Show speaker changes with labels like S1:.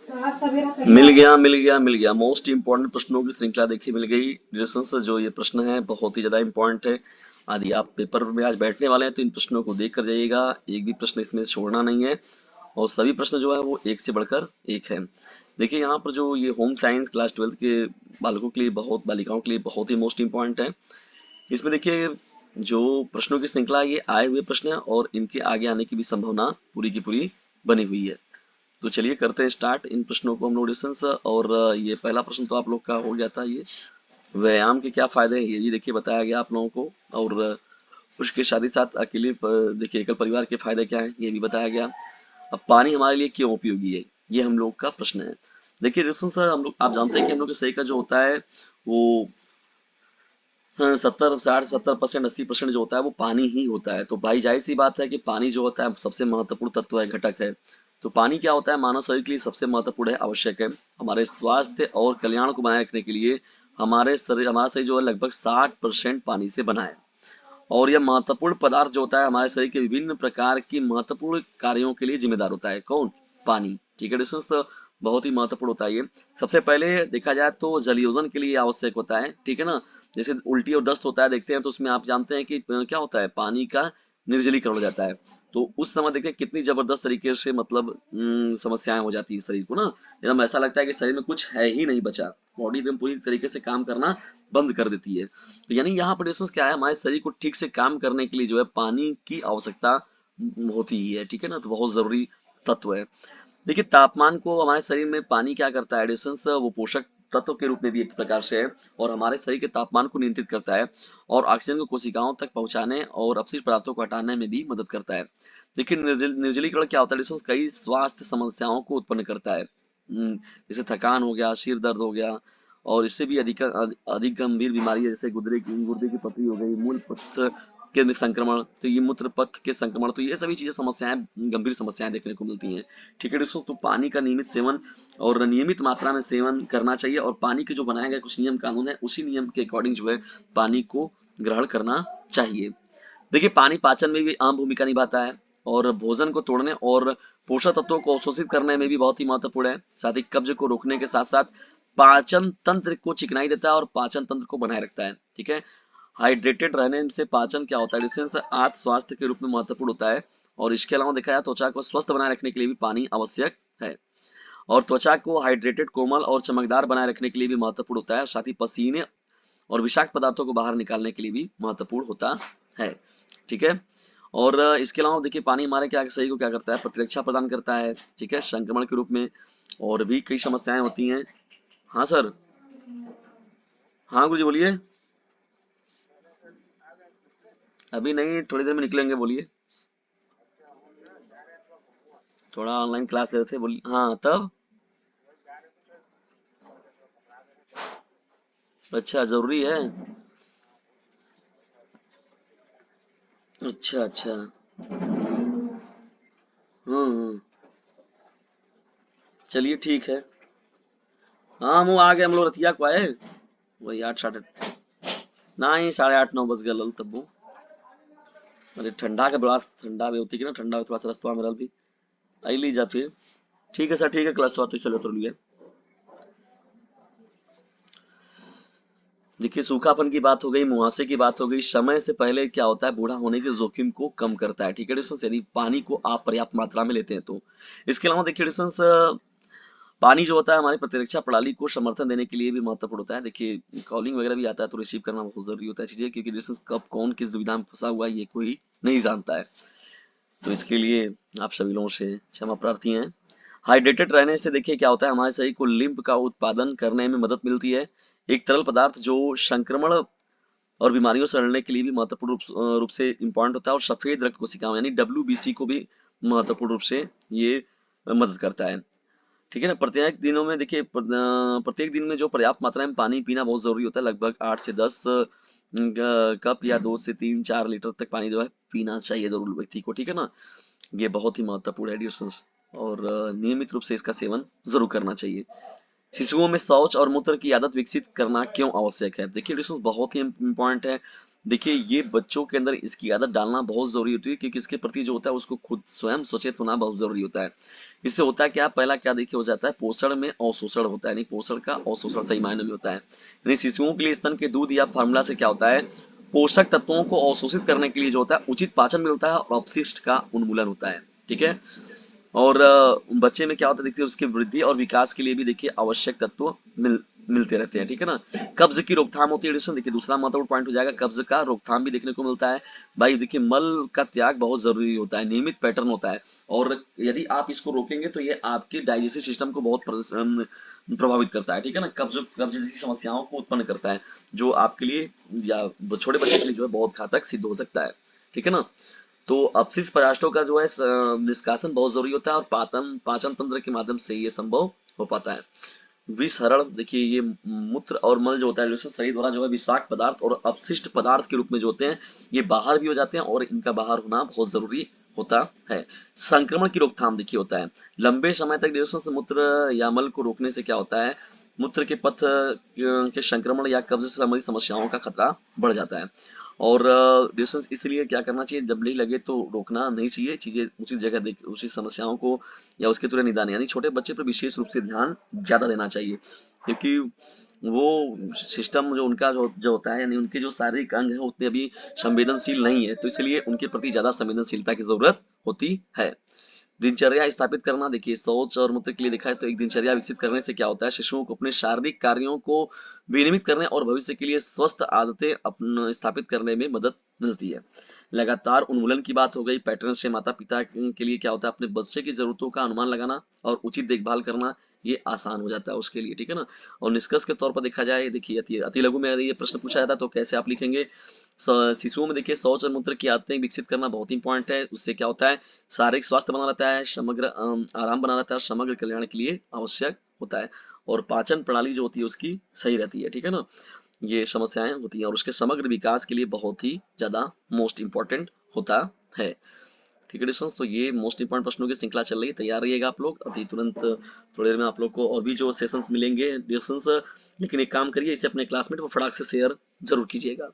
S1: मिल गया most important प्रश्नों की श्रृंखला देखिए मिल गई डिस्कशन से। जो ये प्रश्न है बहुत ही ज्यादा इंपॉर्टेंट है। यदि आप पेपर में आज बैठने वाले हैं तो इन प्रश्नों को देख कर जाइएगा। एक भी प्रश्न इसमें से छोड़ना नहीं है और सभी प्रश्न जो है वो एक से बढ़कर एक है। देखिए यहाँ पर जो ये होम साइंस क्लास 12 के बालकों के लिए बहुत बालिकाओं के लिए बहुत ही मोस्ट इंपॉर्टेंट है। इसमें देखिए जो प्रश्नों की श्रृंखला ये आए हुए प्रश्न है और इनके आगे आने की भी संभावना पूरी की पूरी बनी हुई है। तो चलिए करते हैं स्टार्ट इन प्रश्नों को हम लोग डिस्कस। और ये पहला प्रश्न तो आप लोग का हो गया था। ये व्यायाम के क्या फायदे हैं ये भी देखिए बताया गया आप लोगों को। और उसके साथ ही साथ देखिए एकल परिवार के फायदे क्या हैं ये भी बताया गया। अब पानी हमारे लिए क्यों उपयोगी है ये हम लोग का प्रश्न है। देखिए डिस्कशन सर हम लोग आप जानते हैं कि हम लोग के शरीर का जो होता है वो 70% 80% जो होता है वो पानी ही होता है। तो भाई जाहिर सी बात है कि पानी जो होता है सबसे महत्वपूर्ण तत्व है घटक है। तो पानी क्या होता है मानव शरीर के लिए सबसे महत्वपूर्ण है आवश्यक है। हमारे स्वास्थ्य और कल्याण को बनाए रखने के लिए हमारा शरीर जो है लगभग 60% पानी से बना है। और यह महत्वपूर्ण पदार्थ जो होता है हमारे शरीर के विभिन्न प्रकार की महत्वपूर्ण कार्यों के लिए जिम्मेदार होता है। कौन? पानी। ठीक है डिस्टेंस तो बहुत ही महत्वपूर्ण होता है ये। सबसे पहले देखा जाए तो जलयोजन के लिए आवश्यक होता है। ठीक है ना। जैसे उल्टी और दस्त होता है देखते हैं तो उसमें आप जानते हैं कि क्या होता है पानी का निर्जलीकरण हो जाता है। तो उस समय देखिए कितनी जबरदस्त तरीके से मतलब समस्याएं हो जाती है शरीर को ना। एकदम ऐसा लगता है कि शरीर में कुछ है ही नहीं बचा। बॉडी एकदम पूरी तरीके से काम करना बंद कर देती है। तो यानी यहाँ पर डिस्टेंस क्या है हमारे शरीर को ठीक से काम करने के लिए जो है पानी की आवश्यकता होती ही है। ठीक है ना। तो बहुत जरूरी तत्व है। देखिए तापमान को हमारे शरीर में पानी क्या करता है डिस्टेंस वो पोषक तत्व के रूप में भी एक प्रकार से है और हमारे शरीर के तापमान को नियंत्रित करता है और ऑक्सीजन को कोशिकाओं तक पहुंचाने और अपशिष्ट पदार्थों को हटाने में भी मदद करता है। देखिए निर्जलीकरण क्या होता है डिस्टेंस कई स्वास्थ्य समस्याओं को उत्पन्न करता है। जैसे थकान हो गया सिर दर्द हो गया और इससे भी अधिक गंभीर बीमारी है जैसे गुर्दे की पथरी हो गई मूल पथ के संक्रमण तो ये मूत्र पथ के संक्रमण तो ये सभी चीजें समस्याएं गंभीर समस्याएं देखने को मिलती हैं। ठीक है दोस्तों। तो पानी का नियमित सेवन और नियमित मात्रा में सेवन करना चाहिए और पानी के जो बनाए गए कुछ नियम कानून है उसी नियम के अकॉर्डिंग जो है पानी को ग्रहण करना चाहिए। देखिए पानी पाचन में भी अहम भूमिका निभाता है और भोजन को तोड़ने और पोषक तत्वों को अवशोषित करने में भी बहुत ही महत्वपूर्ण है। साथ ही कब्ज को रोकने के साथ साथ पाचन तंत्र को चिकनाई देता है और पाचन तंत्र को बनाए रखता है। ठीक है। हाइड्रेटेड रहने से पाचन क्या होता है डिस्टेंस आंत स्वास्थ्य के रूप में महत्वपूर्ण होता है। और इसके अलावा देखा जाए त्वचा को स्वस्थ बनाए रखने के लिए भी पानी आवश्यक है। और त्वचा को हाइड्रेटेड कोमल और चमकदार बनाए रखने के लिए भी महत्वपूर्ण होता है। साथ ही पसीने और विषाक्त पदार्थों को बाहर निकालने के लिए भी महत्वपूर्ण होता है। ठीक है। और इसके अलावा देखिए पानी हमारे क्या शरीर को क्या करता है प्रतिरक्षा प्रदान करता है। ठीक है संक्रमण के रूप में और भी कई समस्याएं होती हैं। हाँ सर। हाँ गुरुजी बोलिए। अभी नहीं थोड़ी देर में निकलेंगे बोलिए। थोड़ा ऑनलाइन क्लास ले रहे थे बोलिए। हाँ तब। अच्छा जरूरी है। अच्छा अच्छा। चलिए ठीक है। हाँ हम आ गए हम लोग रतिया को आए। वही 8 साढ़े नहीं 8:30 9 बज गए लल तब वो। अरे ठंडा के बड़ा ठंडा भी होती है ना ठंडा में थोड़ा सा रास्ता में रहल भी आई ली जा फिर। ठीक है सर ठीक है क्लास तो चलो तो लिए। देखिए सूखापन की बात हो गई मुहासे की बात हो गई समय से पहले क्या होता है बूढ़ा होने के जोखिम को कम करता है। ठीक है डिस्टेंस यदि पानी को आप पर्याप्त मात्रा में लेते हैं तो। इसके अलावा देखिए डिस्टेंस पानी जो होता है हमारी प्रतिरक्षा प्रणाली को समर्थन देने के लिए भी महत्वपूर्ण होता है। देखिए कॉलिंग वगैरह भी आता है तो रिसीव करना बहुत जरूरी होता है चीजें क्योंकि डिस्टेंस कब कौन किस दुविधा में फंसा हुआ है ये कोई नहीं जानता है। तो इसके लिए आप सभी लोगों से क्षमा प्रार्थी हैं। हाइड्रेटेड रहने से देखिए क्या होता है हमारे शरीर को लिम्फ का उत्पादन करने में मदद मिलती है। एक तरल पदार्थ जो संक्रमण और बीमारियों से लड़ने के लिए भी महत्वपूर्ण रूप से इंपॉर्टेंट होता है और सफेद रक्त कोशिकाओं यानी WBC को भी महत्वपूर्ण रूप से ये मदद करता है। ठीक है ना। प्रत्येक दिनों में देखिए प्रत्येक दिन में जो पर्याप्त मात्रा में पानी पीना बहुत जरूरी होता है लगभग 8 से 10 कप या 2 से 3 4 लीटर तक पानी जो है पीना चाहिए जरूर व्यक्ति को। ठीक है ना। ये बहुत ही महत्वपूर्ण है डिस्टेंस और नियमित रूप से इसका सेवन जरूर करना चाहिए। शिशुओं में शौच और मूत्र की आदत विकसित करना क्यों आवश्यक है देखिए डिस्टेंस बहुत ही इंपॉर्टेंट है। देखिए ये बच्चों के अंदर इसकी आदत डालना बहुत जरूरी होती है, क्योंकि इसके प्रति जो होता है उसको खुद स्वयं सचेत होना बहुत जरूरी होता है। इससे होता है क्या, पहला क्या देखिए हो जाता है, पोषण में अवशोषण होता है, यानी पोषण का अवशोषण सही मायने में होता है। यानी शिशुओं के लिए स्तन के दूध या फार्मूला से क्या होता है, पोषक तत्वों को अवशोषित करने के लिए जो होता है उचित पाचन मिलता है और अपशिष्ट का उन्मूलन होता है। ठीक है। और बच्चे में क्या होता है देखिए, उसकी वृद्धि और विकास के लिए भी देखिए आवश्यक तत्व मिलते रहते हैं। ठीक है ना। कब्ज की रोकथाम होती है एडिशन, देखिए दूसरा महत्वपूर्ण पॉइंट हो जाएगा, कब्ज का रोकथाम भी देखने को मिलता है। भाई देखिए मल का त्याग बहुत जरूरी होता है, नियमित पैटर्न होता है, और यदि आप इसको रोकेंगे तो ये आपके डाइजेस्टिव सिस्टम को बहुत प्रभावित करता है। ठीक है ना। कब्ज कब्ज जैसी समस्याओं को उत्पन्न करता है, जो आपके लिए या छोटे बच्चे के लिए जो है बहुत घातक सिद्ध हो सकता है। ठीक है ना। तो अपशिष्ट पदार्थों का जो है निष्कासन बहुत जरूरी होता है, और पाचन पाचन तंत्र के माध्यम से ये संभव हो पाता है। विसरण देखिए, ये मूत्र और मल जो होता है जैसे शरीर द्वारा जो है विषाक्त पदार्थ और अपशिष्ट पदार्थ के रूप में जो होते हैं ये बाहर भी हो जाते हैं, और इनका बाहर होना बहुत जरूरी होता है। संक्रमण की रोकथाम देखिए होता है, लंबे समय तक डिस्टेंस से मूत्र या मल को रोकने से क्या होता है, मूत्र के पथ के संक्रमण या कब्ज से संबंधित समस्याओं का खतरा बढ़ जाता है। और डिस्टेंस इसलिए क्या करना चाहिए, जब नहीं लगे तो रोकना नहीं चाहिए, चीजें उचित जगह देख उचित समस्याओं को या उसके तुरंत निदान, यानी छोटे बच्चे पर विशेष रूप से ध्यान ज्यादा देना चाहिए, क्योंकि वो सिस्टम जो उनका जो होता है, यानी उनके जो शारीरिक अंग है उतने अभी संवेदनशील नहीं है, तो इसलिए उनके प्रति ज्यादा संवेदनशीलता की जरूरत होती है। दिनचर्या स्थापित करना देखिए, शौच और मूत्र के लिए देखा है तो एक दिनचर्या विकसित करने से क्या होता है, शिशुओं को अपने शारीरिक कार्यों को विनियमित करने और भविष्य के लिए स्वस्थ आदतें अपन स्थापित करने में मदद मिलती है। लगातार उन्मूलन की बात हो गई, पैटर्न से माता पिता के लिए क्या होता है, अपने बच्चे की जरूरतों का अनुमान लगाना और उचित देखभाल करना ये आसान हो जाता है उसके लिए। ठीक है ना। और निष्कर्ष के तौर पर देखा जाए, देखिए अति लघु में यदि ये प्रश्न पूछा जाता है तो कैसे आप लिखेंगे। शिशुओं में देखिए शौच और मूत्र की आदतें विकसित करना बहुत इंपॉर्टेंट है, उससे क्या होता है, शारीरिक स्वास्थ्य बना रहता है, समग्र आराम बना रहता है, समग्र कल्याण के लिए आवश्यक होता है, और पाचन प्रणाली जो होती है उसकी सही रहती है। ठीक है ना। ये समस्याएं होती हैं और उसके समग्र विकास के लिए बहुत ही ज्यादा मोस्ट इंपॉर्टेंट होता है। ठीक है डिस्टेंस, तो ये मोस्ट इंपॉर्टेंट प्रश्नों की श्रृंखला चल रही है, तैयार रहिएगा आप लोग, अभी तुरंत थोड़ी देर में आप लोग को और भी जो सेशंस मिलेंगे डिस्टेंस, लेकिन एक काम करिए, इसे अपने क्लासमेट पर फटाक से शेयर जरूर कीजिएगा।